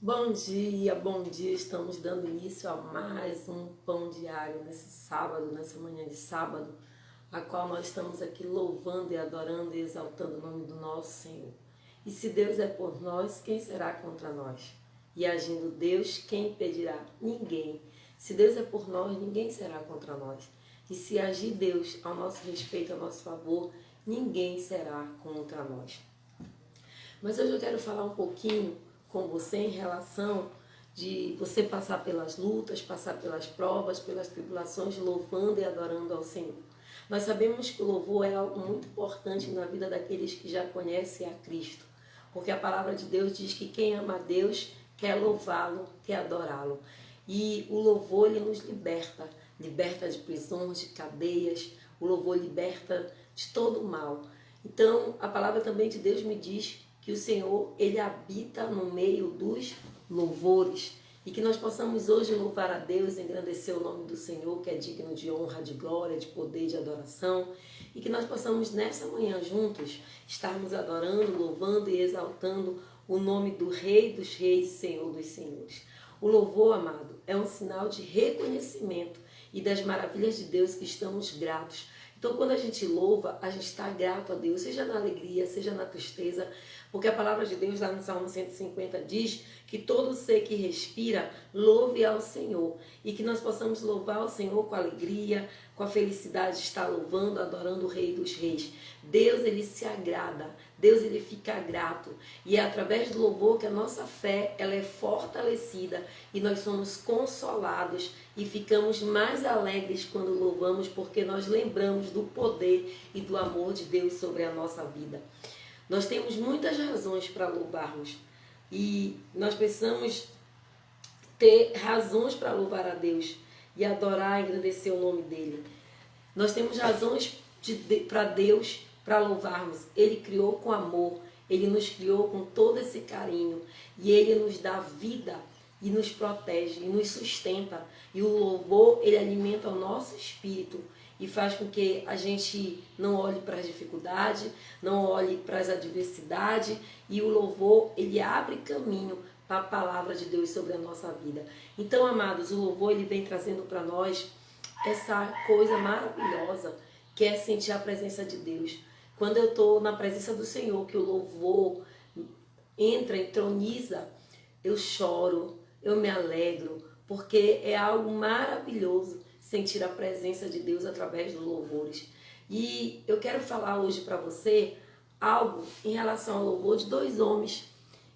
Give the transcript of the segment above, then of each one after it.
Bom dia. Estamos dando início a mais um pão diário nesse sábado, nessa manhã de sábado, a qual nós estamos aqui louvando e adorando e exaltando o nome do nosso Senhor. E se Deus é por nós, quem será contra nós? E agindo Deus, quem impedirá? Ninguém. Se Deus é por nós, ninguém será contra nós. E se agir Deus ao nosso respeito, ao nosso favor, ninguém será contra nós. Mas hoje eu quero falar um pouquinho com você em relação de você passar pelas lutas, passar pelas provas, pelas tribulações, louvando e adorando ao Senhor. Nós sabemos que o louvor é algo muito importante na vida daqueles que já conhecem a Cristo, porque a palavra de Deus diz que quem ama a Deus quer louvá-lo, quer adorá-lo. E o louvor, ele nos liberta, liberta de prisões, de cadeias, o louvor liberta de todo o mal. Então, a palavra também de Deus me diz que o Senhor, ele habita no meio dos louvores e que nós possamos hoje louvar a Deus, engrandecer o nome do Senhor, que é digno de honra, de glória, de poder, de adoração, e que nós possamos nessa manhã juntos estarmos adorando, louvando e exaltando o nome do Rei dos Reis e Senhor dos Senhores. O louvor, amado, é um sinal de reconhecimento e das maravilhas de Deus que estamos gratos. Então, quando a gente louva, a gente está grato a Deus, seja na alegria, seja na tristeza, porque a palavra de Deus lá no Salmo 150 diz que todo ser que respira, louve ao Senhor. E que nós possamos louvar ao Senhor com alegria, com a felicidade de estar louvando, adorando o Rei dos Reis. Deus, ele se agrada, Deus, ele fica grato. E é através do louvor que a nossa fé, ela é fortalecida e nós somos consolados e ficamos mais alegres quando louvamos, porque nós lembramos do poder e do amor de Deus sobre a nossa vida. Nós temos muitas razões para louvarmos e nós precisamos ter razões para louvar a Deus e adorar e engrandecer o nome dele. Nós temos razões para Deus para louvarmos. Ele criou com amor, ele nos criou com todo esse carinho e ele nos dá vida e nos protege e nos sustenta. E o louvor, ele alimenta o nosso espírito e faz com que a gente não olhe para as dificuldades, não olhe para as adversidades, e o louvor, ele abre caminho para a palavra de Deus sobre a nossa vida. Então, amados, o louvor, ele vem trazendo para nós essa coisa maravilhosa que é sentir a presença de Deus. Quando eu estou na presença do Senhor, que o louvor entra, entroniza, eu choro, eu me alegro, porque é algo maravilhoso sentir a presença de Deus através dos louvores. E eu quero falar hoje para você algo em relação ao louvor de dois homens,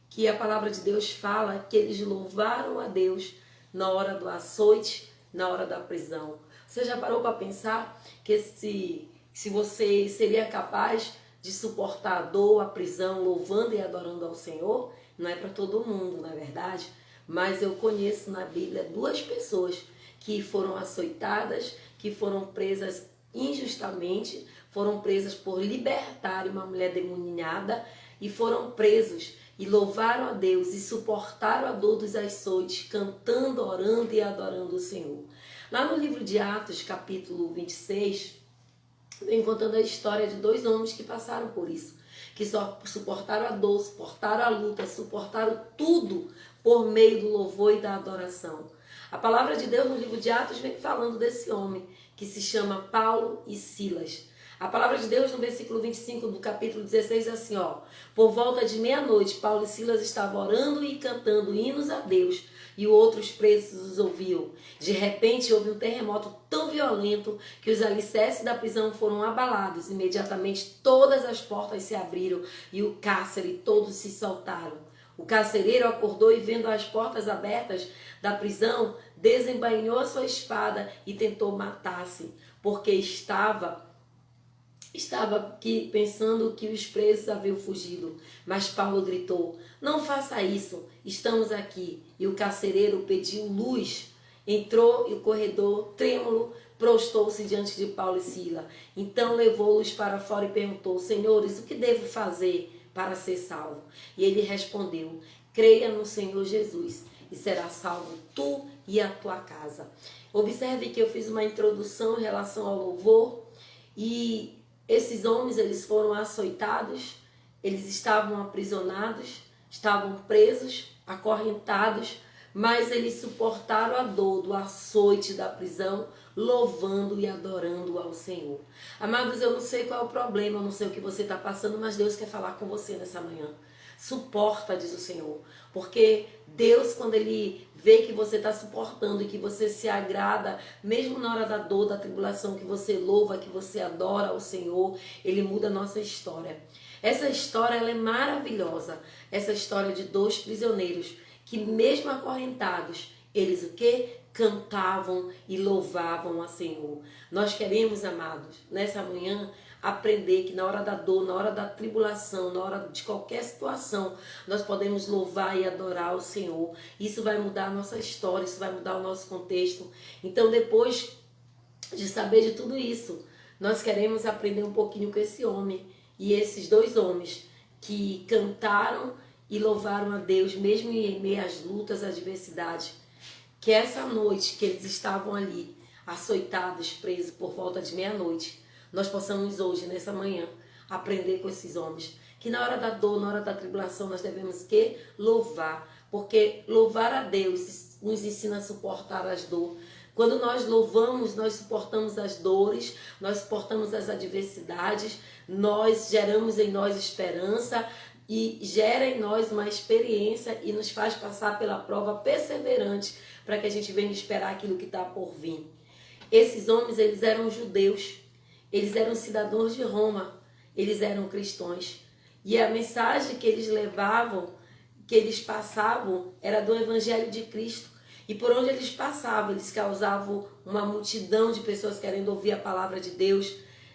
que a palavra de Deus fala que eles louvaram a Deus na hora do açoite, na hora da prisão. Você já parou para pensar que se você seria capaz de suportar a dor, a prisão, louvando e adorando ao Senhor? Não é para todo mundo, não é verdade? Mas eu conheço na Bíblia duas pessoas que foram açoitadas, que foram presas injustamente, foram presas por libertar uma mulher demoninhada e foram presos e louvaram a Deus e suportaram a dor dos açoites, cantando, orando e adorando o Senhor. Lá no livro de Atos, capítulo 26, vem contando a história de dois homens que passaram por isso, que só suportaram a dor, suportaram a luta, suportaram tudo por meio do louvor e da adoração. A palavra de Deus no livro de Atos vem falando desse homem que se chama Paulo e Silas. A palavra de Deus no versículo 25 do capítulo 16 é assim, ó: por volta de meia-noite, Paulo e Silas estavam orando e cantando hinos a Deus, e outros presos os ouviam. De repente houve um terremoto tão violento que os alicerces da prisão foram abalados. Imediatamente todas as portas se abriram e o cárcere todos se soltaram. O carcereiro acordou e, vendo as portas abertas da prisão, desembainhou a sua espada e tentou matar-se, porque estava aqui pensando que os presos haviam fugido. Mas Paulo gritou: não faça isso, estamos aqui. E o carcereiro pediu luz, entrou e o corredor, trêmulo, prostou-se diante de Paulo e Silas. Então levou-los para fora e perguntou: senhores, o que devo fazer para ser salvo? E ele respondeu: creia no Senhor Jesus e será salvo tu e a tua casa. Observe que eu fiz uma introdução em relação ao louvor e esses homens, eles foram açoitados, eles estavam aprisionados, estavam presos acorrentados, mas eles suportaram a dor do açoite da prisão, louvando e adorando ao Senhor. Amados, eu não sei qual é o problema, eu não sei o que você está passando, mas Deus quer falar com você nessa manhã. Suporta, diz o Senhor, porque Deus, quando Ele vê que você está suportando e que você se agrada, mesmo na hora da dor, da tribulação, que você louva, que você adora ao Senhor, Ele muda a nossa história. Essa história, ela é maravilhosa, essa história de 2 prisioneiros que mesmo acorrentados, eles o quê? Cantavam e louvavam ao Senhor. Nós queremos, amados, nessa manhã, aprender que na hora da dor, na hora da tribulação, na hora de qualquer situação, nós podemos louvar e adorar o Senhor. Isso vai mudar a nossa história, isso vai mudar o nosso contexto. Então, depois de saber de tudo isso, nós queremos aprender um pouquinho com esse homem e esses 2 homens que cantaram e louvaram a Deus, mesmo em meio às lutas, às adversidades. Que essa noite que eles estavam ali, açoitados, presos por volta de meia-noite, nós possamos hoje, nessa manhã, aprender com esses homens. Que na hora da dor, na hora da tribulação, nós devemos que louvar. Porque louvar a Deus nos ensina a suportar as dores. Quando nós louvamos, nós suportamos as dores, nós suportamos as adversidades, nós geramos em nós esperança e gera em nós uma experiência e nos faz passar pela prova perseverante para que a gente venha esperar aquilo que está por vir. Esses homens, eles eram judeus, eles eram cidadãos de Roma, eles eram cristãos. E a mensagem que eles levavam, que eles passavam, era do Evangelho de Cristo. E por onde eles passavam, eles causavam uma multidão de pessoas querendo ouvir a palavra de Deus.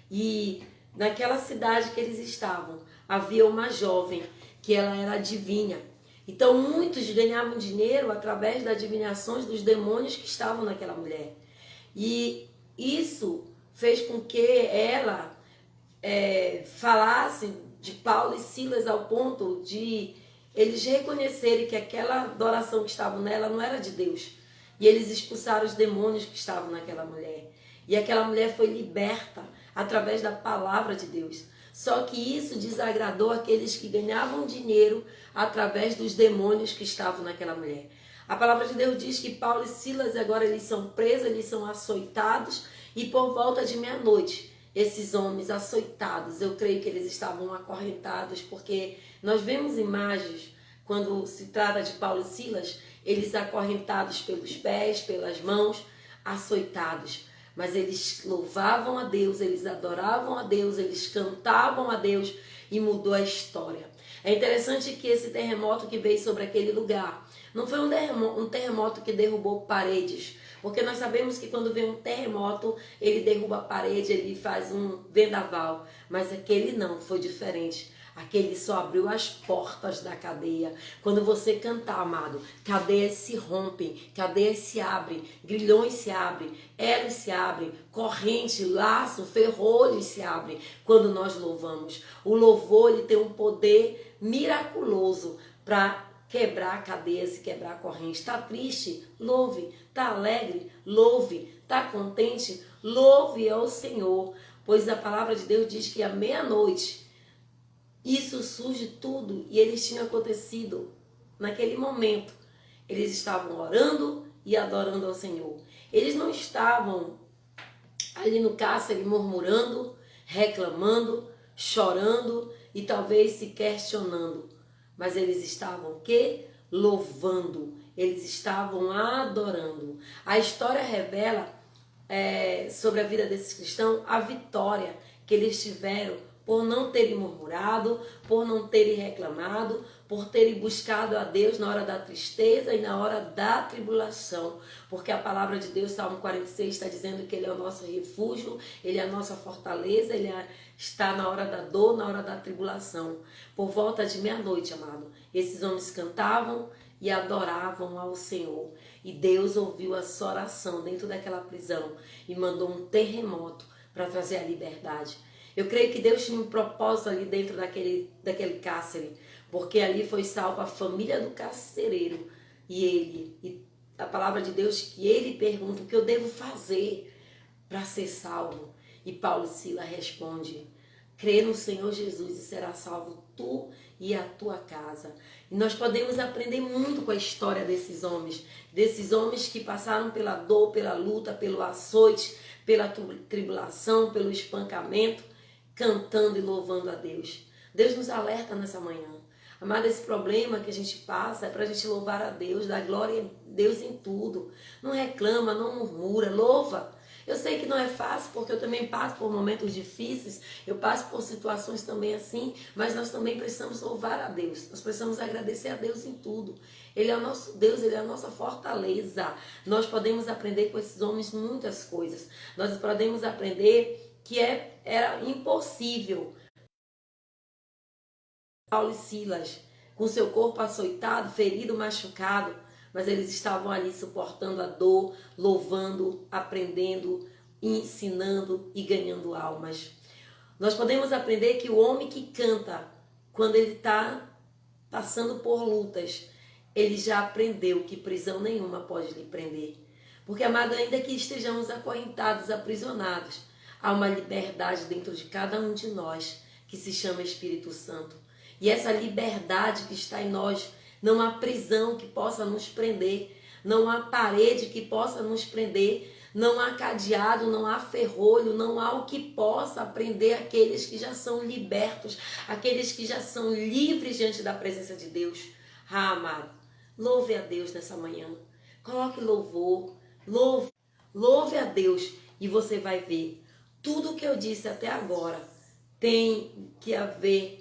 E naquela cidade que eles estavam, havia uma jovem que ela era adivinha. Então muitos ganhavam dinheiro através das adivinhações dos demônios que estavam naquela mulher. E isso fez com que ela falasse de Paulo e Silas ao ponto de eles reconhecerem que aquela adoração que estava nela não era de Deus. E eles expulsaram os demônios que estavam naquela mulher. E aquela mulher foi liberta através da palavra de Deus. Só que isso desagradou aqueles que ganhavam dinheiro através dos demônios que estavam naquela mulher. A palavra de Deus diz que Paulo e Silas agora eles são presos, eles são açoitados e por volta de meia-noite, esses homens açoitados, eu creio que eles estavam acorrentados, porque nós vemos imagens quando se trata de Paulo e Silas, eles acorrentados pelos pés, pelas mãos, açoitados. Mas eles louvavam a Deus, eles adoravam a Deus, eles cantavam a Deus e mudou a história. É interessante que esse terremoto que veio sobre aquele lugar não foi um terremoto que derrubou paredes, porque nós sabemos que quando vem um terremoto, ele derruba a parede, ele faz um vendaval, mas aquele não, foi diferente. Aquele só abriu as portas da cadeia. Quando você cantar, amado, cadeias se rompem, cadeias se abrem, grilhões se abrem, elos se abrem, corrente, laço, ferrolhos se abrem quando nós louvamos. O louvor, ele tem um poder miraculoso para quebrar cadeias e quebrar correntes. Está triste? Louve. Está alegre? Louve. Está contente? Louve ao Senhor. Pois a palavra de Deus diz que à meia-noite isso surge tudo e eles tinham acontecido naquele momento. Eles estavam orando e adorando ao Senhor. Eles não estavam ali no cárcere murmurando, reclamando, chorando e talvez se questionando. Mas eles estavam o quê? Louvando. Eles estavam adorando. A história revela sobre a vida desses cristãos a vitória que eles tiveram por não terem murmurado, por não terem reclamado, por terem buscado a Deus na hora da tristeza e na hora da tribulação. Porque a palavra de Deus, Salmo 46, está dizendo que Ele é o nosso refúgio, Ele é a nossa fortaleza, Ele está na hora da dor, na hora da tribulação. Por volta de meia-noite, amado, esses homens cantavam e adoravam ao Senhor. E Deus ouviu a sua oração dentro daquela prisão e mandou um terremoto para trazer a liberdade. Eu creio que Deus tinha um propósito ali dentro daquele cárcere, porque ali foi salva a família do carcereiro e a palavra de Deus que ele pergunta o que eu devo fazer para ser salvo. E Paulo e Silas responde, Crê no Senhor Jesus e será salvo tu e a tua casa. E nós podemos aprender muito com a história desses homens que passaram pela dor, pela luta, pelo açoite, pela tribulação, pelo espancamento, cantando e louvando a Deus. Deus nos alerta nessa manhã. Amado, esse problema que a gente passa é para a gente louvar a Deus, dar glória a Deus em tudo. Não reclama, não murmura, louva. Eu sei que não é fácil, porque eu também passo por momentos difíceis, eu passo por situações também assim, mas nós também precisamos louvar a Deus, nós precisamos agradecer a Deus em tudo. Ele é o nosso Deus, Ele é a nossa fortaleza. Nós podemos aprender com esses homens muitas coisas. Nós podemos aprender que era impossível Paulo e Silas, com seu corpo açoitado, ferido, machucado, mas eles estavam ali suportando a dor, louvando, aprendendo, ensinando e ganhando almas. Nós podemos aprender que o homem que canta, quando ele está passando por lutas, ele já aprendeu que prisão nenhuma pode lhe prender. Porque, amado, ainda que estejamos acorrentados, aprisionados, há uma liberdade dentro de cada um de nós que se chama Espírito Santo. E essa liberdade que está em nós, não há prisão que possa nos prender, não há parede que possa nos prender, não há cadeado, não há ferrolho, não há o que possa prender aqueles que já são libertos, aqueles que já são livres diante da presença de Deus. Ah, amado, louve a Deus nessa manhã, coloque louvor, louve a Deus e você vai ver, tudo o que eu disse até agora tem a ver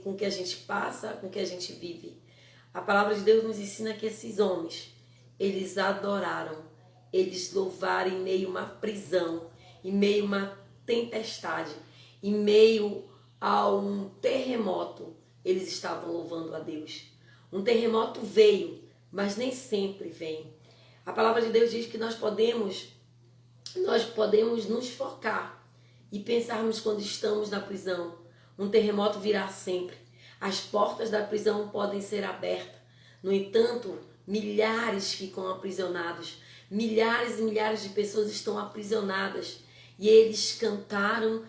com o que a gente passa, com o que a gente vive. A palavra de Deus nos ensina que esses homens, eles adoraram, eles louvaram em meio a uma prisão, em meio a uma tempestade, em meio a um terremoto, eles estavam louvando a Deus. Um terremoto veio, mas nem sempre vem. A palavra de Deus diz que nós podemos nos focar e pensarmos quando estamos na prisão. Um terremoto virá sempre. As portas da prisão podem ser abertas. No entanto, milhares ficam aprisionados. Milhares e milhares de pessoas estão aprisionadas. E eles cantaram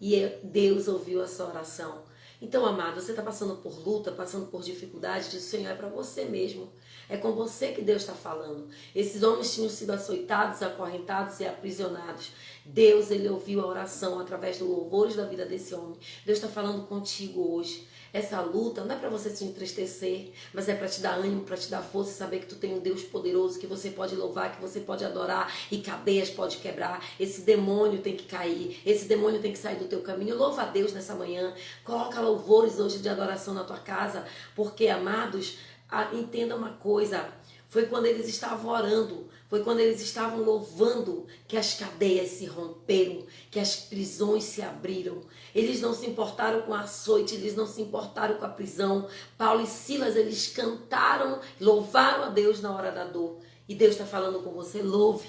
e Deus ouviu a sua oração. Então, amado, você está passando por luta, passando por dificuldade, diz o Senhor, é para você mesmo. É com você que Deus está falando. Esses homens tinham sido açoitados, acorrentados e aprisionados. Deus, Ele ouviu a oração através dos louvores da vida desse homem. Deus está falando contigo hoje. Essa luta não é para você se entristecer, mas é para te dar ânimo, para te dar força e saber que tu tem um Deus poderoso, que você pode louvar, que você pode adorar e cadeias pode quebrar. Esse demônio tem que cair, esse demônio tem que sair do teu caminho. Louva a Deus nessa manhã, coloca louvores hoje de adoração na tua casa, porque, amados, entenda uma coisa, foi quando eles estavam orando, foi quando eles estavam louvando que as cadeias se romperam, que as prisões se abriram. Eles não se importaram com a açoite, eles não se importaram com a prisão. Paulo e Silas, eles cantaram, louvaram a Deus na hora da dor. E Deus está falando com você, louve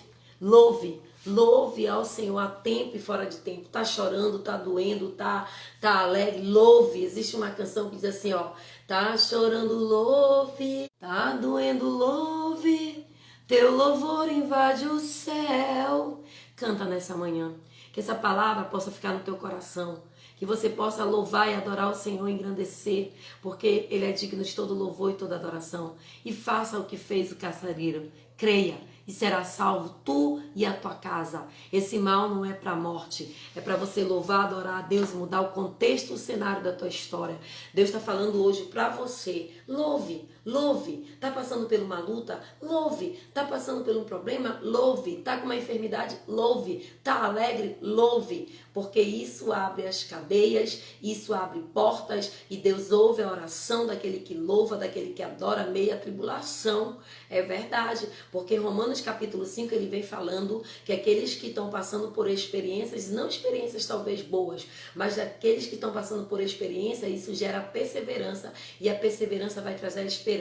ao Senhor a tempo e fora de tempo. Tá chorando, tá doendo, tá alegre, louve. Existe uma canção que diz assim, ó, tá chorando, louve, tá doendo, louve, teu louvor invade o céu. Canta nessa manhã, que essa palavra possa ficar no teu coração, que você possa louvar e adorar o Senhor, engrandecer, porque Ele é digno de todo louvor e toda adoração. E faça o que fez o carcereiro, creia e será salvo tu e a tua casa. Esse mal não é para a morte, é para você louvar, adorar a Deus, mudar o contexto, o cenário da tua história. Deus está falando hoje para você, louve. Está passando por uma luta? Louve. Está passando por um problema? Louve. Está com uma enfermidade? Louve. Está alegre? Louve. Porque isso abre as cadeias, isso abre portas e Deus ouve a oração daquele que louva, daquele que adora meia tribulação. É verdade, porque em Romanos capítulo 5 ele vem falando que aqueles que estão passando por experiências, não experiências talvez boas, mas aqueles que estão passando por experiência, isso gera perseverança e a perseverança vai trazer a esperança.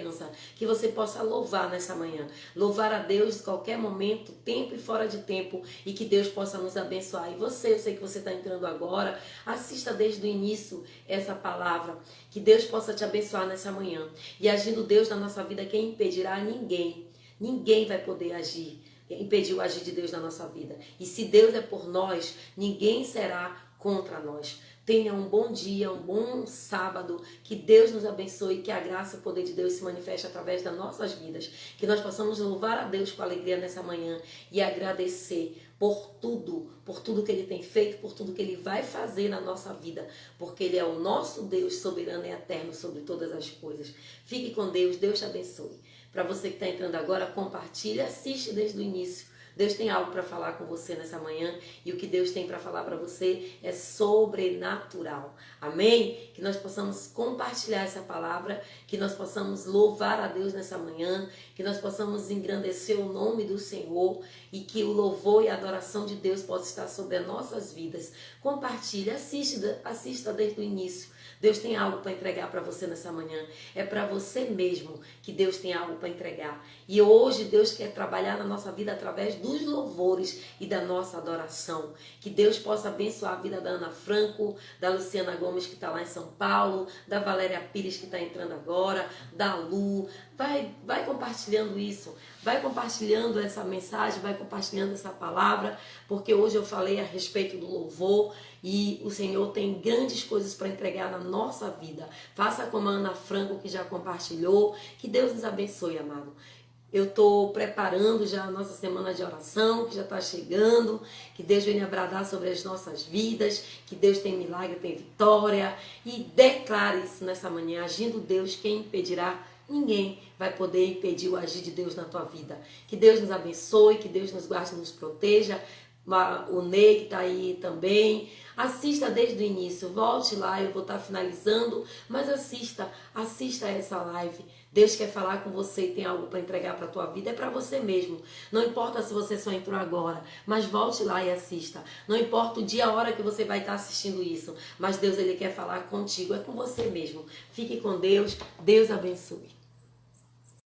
Que você possa louvar nessa manhã, louvar a Deus em qualquer momento, tempo e fora de tempo, e que Deus possa nos abençoar. E você, eu sei que você está entrando agora, assista desde o início essa palavra, que Deus possa te abençoar nessa manhã. E agindo Deus na nossa vida, quem impedirá? Ninguém vai poder agir impedir o agir de Deus na nossa vida. E se Deus é por nós, ninguém será contra nós. Tenha um bom dia, um bom sábado, que Deus nos abençoe, que a graça e o poder de Deus se manifeste através das nossas vidas, que nós possamos louvar a Deus com alegria nessa manhã e agradecer por tudo que Ele tem feito, por tudo que Ele vai fazer na nossa vida, porque Ele é o nosso Deus soberano e eterno sobre todas as coisas. Fique com Deus, Deus te abençoe. Para você que está entrando agora, compartilhe, assiste desde o início. Deus tem algo para falar com você nessa manhã e o que Deus tem para falar para você é sobrenatural. Amém? Que nós possamos compartilhar essa palavra, que nós possamos louvar a Deus nessa manhã, que nós possamos engrandecer o nome do Senhor e que o louvor e a adoração de Deus possa estar sobre as nossas vidas. Compartilhe, assista desde o início. Deus tem algo para entregar para você nessa manhã. É para você mesmo que Deus tem algo para entregar. E hoje Deus quer trabalhar na nossa vida através dos louvores e da nossa adoração. Que Deus possa abençoar a vida da Ana Franco, da Luciana Gomes que está lá em São Paulo, da Valéria Pires que está entrando agora, da Lu. Vai compartilhando isso. Vai compartilhando essa mensagem, vai compartilhando essa palavra, porque hoje eu falei a respeito do louvor e o Senhor tem grandes coisas para entregar na nossa vida. Faça como a Ana Franco, que já compartilhou. Que Deus nos abençoe, amado. Eu estou preparando já a nossa semana de oração, que já está chegando. Que Deus venha bradar sobre as nossas vidas, que Deus tem milagre, tem vitória. E declare isso nessa manhã. Agindo Deus, quem impedirá? Ninguém vai poder impedir o agir de Deus na tua vida. Que Deus nos abençoe, que Deus nos guarde e nos proteja. O Ney que está aí também. Assista desde o início, volte lá, eu vou estar finalizando, mas assista essa live. Deus quer falar com você e tem algo para entregar para a tua vida, é para você mesmo. Não importa se você só entrou agora, mas volte lá e assista. Não importa o dia, a hora que você vai estar assistindo isso, mas Deus, Ele quer falar contigo, é com você mesmo. Fique com Deus, Deus abençoe.